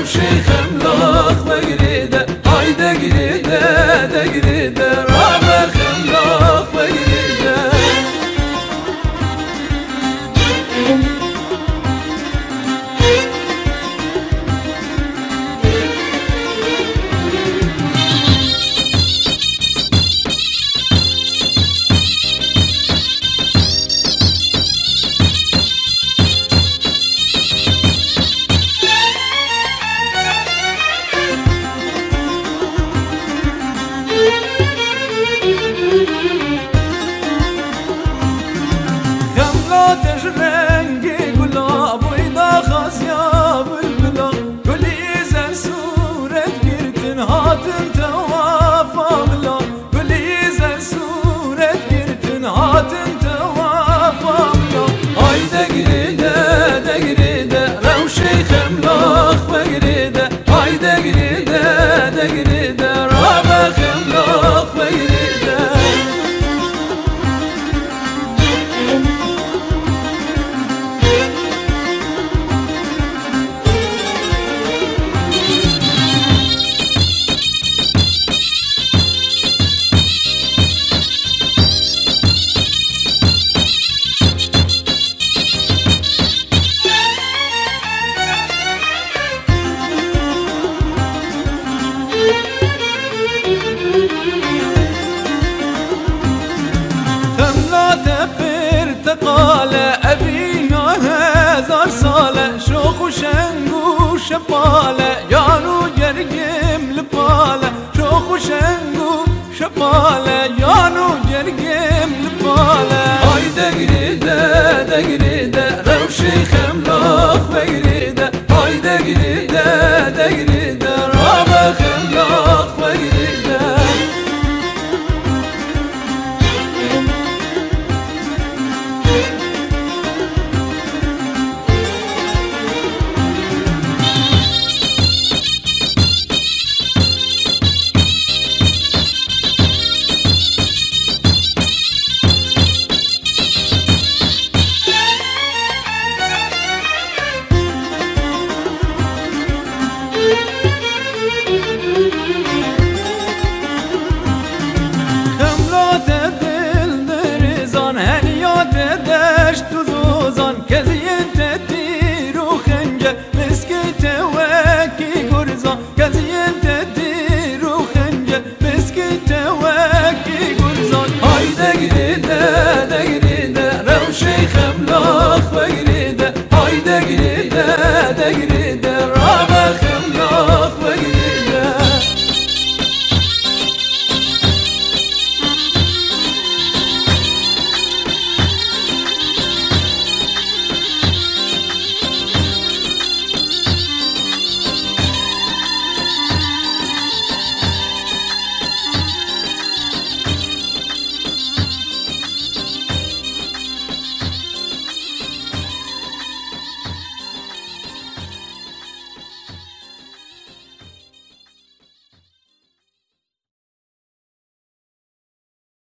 روشي خملاخ وقريدة هاي دقريدة دقريدة رابع خملاخ وقريدة رنگی گلاب ویدا خاص یا بلبلا گلی زر صورت گرتن هاتن توافا ملا گلی زر صورت گرتن هاتن توافا ملا های دقریده دقریده روشی خملاخ وقریده های دقریده دقریده رابع خملاخ وقریده برتقالة أبينا هزار صالة شوخ وشنق وشبالة يانو جرقم لبالة شوخ وشنق وشبالة يانو جرقم لبالة هاي دقريدة دقريدة روشي خملاخ وقريدة